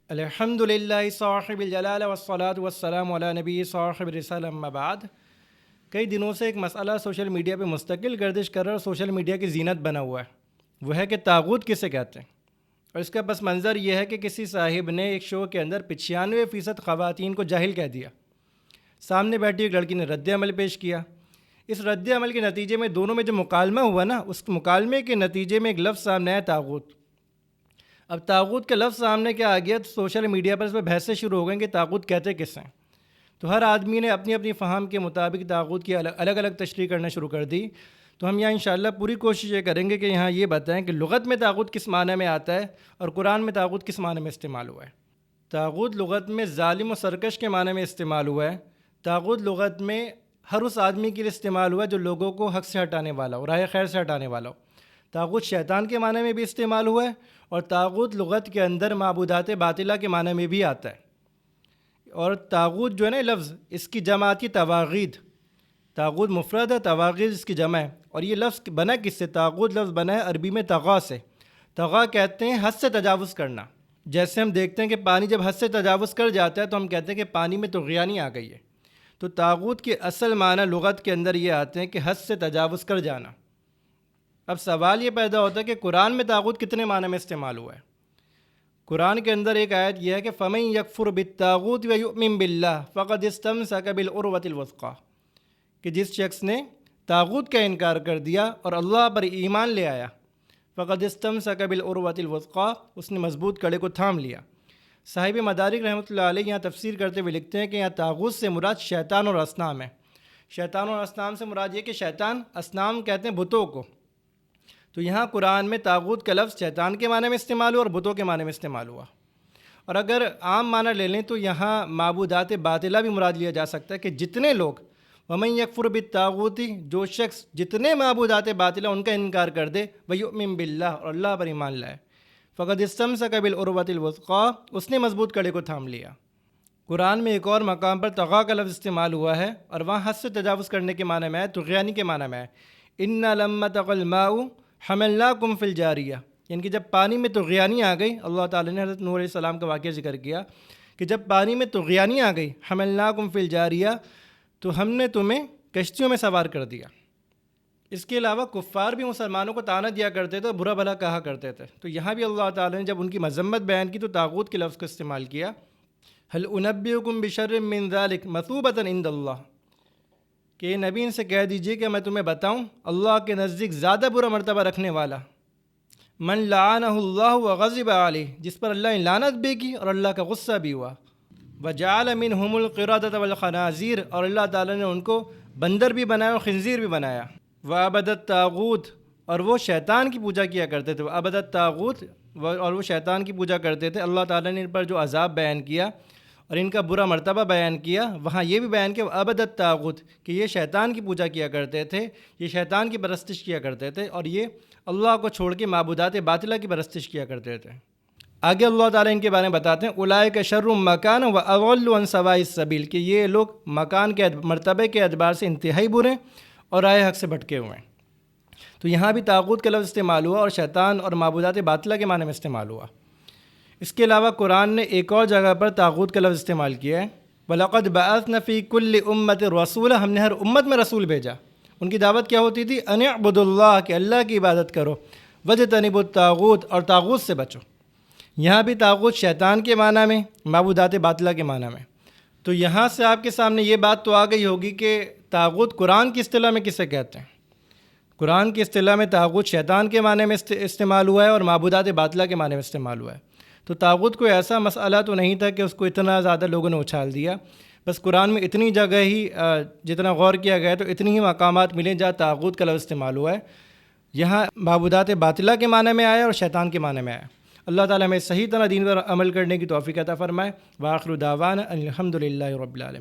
الحمدللہ صاحب الجلال والصلاة والسلام علی نبی صاحب الرسالہ اما بعد۔ کئی دنوں سے ایک مسئلہ سوشل میڈیا پہ مستقل گردش کر رہا ہے اور سوشل میڈیا کی زینت بنا ہوا ہے، وہ ہے کہ طاغوت کسے کہتے ہیں۔ اور اس کا پس منظر یہ ہے کہ کسی صاحب نے ایک شو کے اندر 95% خواتین کو جاہل کہہ دیا۔ سامنے بیٹھی ایک لڑکی نے رد عمل پیش کیا۔ اس رد عمل کے نتیجے میں دونوں میں جو مکالمہ ہوا نا، اس مکالمے کے نتیجے میں ایک لفظ سامنے آیا، طاغوت۔ اب طاغوت کا لفظ سامنے کیا آ گیا تو سوشل میڈیا پر اس پہ بحثیں شروع ہو گئیں کہ طاغوت کہتے کس ہیں۔ تو ہر آدمی نے اپنی اپنی فہم کے مطابق طاغوت کی الگ الگ تشریح کرنا شروع کر دی۔ تو ہم یہاں انشاءاللہ پوری کوشش یہ کریں گے کہ یہاں یہ بتائیں کہ لغت میں طاغوت کس معنی میں آتا ہے اور قرآن میں طاغوت کس معنی میں استعمال ہوا ہے۔ طاغوت لغت میں ظالم و سرکش کے معنی میں استعمال ہوا ہے۔ طاغوت لغت میں ہر اس آدمی کے لیے استعمال ہوا ہے جو لوگوں کو حق سے ہٹانے والا ہو، راہ خیر سے ہٹانے والا ہو۔ طاغوت شیطان کے معنی میں بھی استعمال ہوا ہے اور طاغوت لغت کے اندر معبودات باطلہ کے معنی میں بھی آتا ہے۔ اور طاغوت جو ہے نا لفظ، اس کی جمع آتی ہے طواغید۔ طاغوت مفرد ہے، طواغید اس کی جمع ہے۔ اور یہ لفظ بنا کس سے؟ طاغوت لفظ بنا ہے عربی میں طغا سے۔ طغا کہتے ہیں حد سے تجاوز کرنا۔ جیسے ہم دیکھتے ہیں کہ پانی جب حد سے تجاوز کر جاتا ہے تو ہم کہتے ہیں کہ پانی میں طغیانی آ گئی ہے۔ تو طاغوت کے اصل معنی لغت کے اندر یہ آتے ہیں کہ حد سے تجاوز کر جانا۔ اب سوال یہ پیدا ہوتا ہے کہ قرآن میں طاغوت کتنے معنی میں استعمال ہوا ہے؟ قرآن کے اندر ایک آیت یہ ہے کہ فَمَن يَكْفُرْ بِالطَّاغُوتِ وَيُؤْمِن بِاللَّهِ فَقَدِ اسْتَمْسَكَ بِالْعُرْوَةِ الْوُثْقَىٰ کہ جس شخص نے طاغوت کا انکار کر دیا اور اللہ پر ایمان لے آیا، فَقَدِ اسْتَمْسَكَ بِالْعُرْوَةِ الْوُثْقَىٰ اس نے مضبوط کڑے کو تھام لیا۔ صاحب مدارک رحمۃ اللہ علیہ یہاں تفسیر کرتے ہوئے لکھتے ہیں کہ یہاں طاغوت سے مراد شیطان اور اصنام ہے۔ شیطان اور اصنام سے مراد یہ کہ شیطان، اصنام کہتے ہیں بتوں کو۔ تو یہاں قرآن میں طاغوت کا لفظ شیطان کے معنی میں استعمال ہوا اور بتوں کے معنی میں استعمال ہوا۔ اور اگر عام معنی لے لیں تو یہاں معبودات باطلہ بھی مراد لیا جا سکتا ہے کہ جتنے لوگ وَمَن يَكْفُرْ بِالطَّاغُوتِ جو شخص جتنے معبودات باطلہ ان کا انکار کر دے، وَيُؤْمِن بِاللَّهِ اور اللہ پر ایمان لائے، فَقَدِ اسْتَمْسَكَ بِالْعُرْوَةِ الْوُثْقَىٰ اس نے مضبوط کڑے کو تھام لیا۔ قرآن میں ایک اور مقام پر طغا کا لفظ استعمال ہوا ہے اور وہاں حد سے تجاوز کرنے کے معنی میں ہے، طغیانی کے معنی میں ہے۔ إِنَّ لَمَّا طَغَى الْمَاءُ حَمَلْنَاكُمْ فِي الْجَارِيَةِ یعنی کہ جب پانی میں طغیانی آ گئی، اللہ تعالیٰ نے حضرت نوح علیہ السلام کا واقعہ ذکر کیا کہ جب پانی میں طغیانی آ گئی، حَمَلْنَاكُمْ فِي الْجَارِيَةِ تو ہم نے تمہیں کشتیوں میں سوار کر دیا۔ اس کے علاوہ کفار بھی مسلمانوں کو طعنہ دیا کرتے تھے، برا بھلا کہا کرتے تھے۔ تو یہاں بھی اللہ تعالیٰ نے جب ان کی مذمت بیان کی تو طاغوت کے لفظ کو استعمال کیا، هل انبئکم بشر من ذلک مثوبۃ عند اللہ کہ نبی ان سے کہہ دیجئے کہ میں تمہیں بتاؤں اللہ کے نزدیک زیادہ برا مرتبہ رکھنے والا، من لعنہ اللہ وغضب علیہ جس پر اللہ نے لعنت بھی کی اور اللہ کا غصہ بھی ہوا، وجعل منہم القردۃ والخنازیر اور اللہ تعالیٰ نے ان کو بندر بھی بنایا اور خنزیر بھی بنایا، وعبد الطاغوت اور وہ شیطان کی پوجا کیا کرتے تھے، وعبد الطاغوت اور وہ شیطان کی پوجا کرتے تھے۔ اللہ تعالیٰ نے ان پر جو عذاب بیان کیا اور ان کا برا مرتبہ بیان کیا، وہاں یہ بھی بیان کیا عبد الطاغوت کہ یہ شیطان کی پوجا کیا کرتے تھے، یہ شیطان کی پرستش کیا کرتے تھے اور یہ اللہ کو چھوڑ کے معبودات باطلہ کی پرستش کیا کرتے تھے۔ آگے اللہ تعالیٰ ان کے بارے میں بتاتے ہیں اولئک شر مکان واضل عن سواء السبیل کہ یہ لوگ مکان کے مرتبے کے اعتبار سے انتہائی برے اور رائے حق سے بھٹکے ہوئے ہیں۔ تو یہاں بھی طاغوت کا لفظ استعمال ہوا اور شیطان اور معبودات باطلہ کے معنی میں استعمال ہوا۔ اس کے علاوہ قرآن نے ایک اور جگہ پر طاغوت کا لفظ استعمال کیا ہے، وَلَقَدْ بَعَثْنَا فِي كُلِّ أُمَّةٍ رَسُولًا ہم نے ہر امت میں رسول بھیجا۔ ان کی دعوت کیا ہوتی تھی؟ أَنِ اعْبُدُوا اللَّهَ کہ اللہ کی عبادت کرو، وَاجْتَنِبُوا الطَّاغُوتَ اور طاغوت سے بچو۔ یہاں بھی طاغوت شیطان کے معنی میں، معبودات باطلہ کے معنی میں۔ تو یہاں سے آپ کے سامنے یہ بات تو آ گئی ہوگی کہ طاغوت قرآن کی اصطلاح میں کسے کہتے ہیں۔ قرآن کی اصطلاح میں طاغوت شیطان کے معنی میں استعمال ہوا ہے اور معبودات باطلہ کے معنی میں استعمال ہوا ہے۔ تو طاغوت کوئی ایسا مسئلہ تو نہیں تھا کہ اس کو اتنا زیادہ لوگوں نے اچھال دیا، بس قرآن میں اتنی جگہ ہی جتنا غور کیا گیا تو اتنی ہی مقامات ملیں جہاں طاغوت کا لفظ استعمال ہوا ہے۔ یہاں معبودات باطلہ کے معنی میں آیا اور شیطان کے معنی میں آیا۔ اللہ تعالیٰ ہمیں صحیح طرح دین پر عمل کرنے کی توفیق عطا فرمائے۔ وآخر دعوانا ان الحمد للہ رب العالمین۔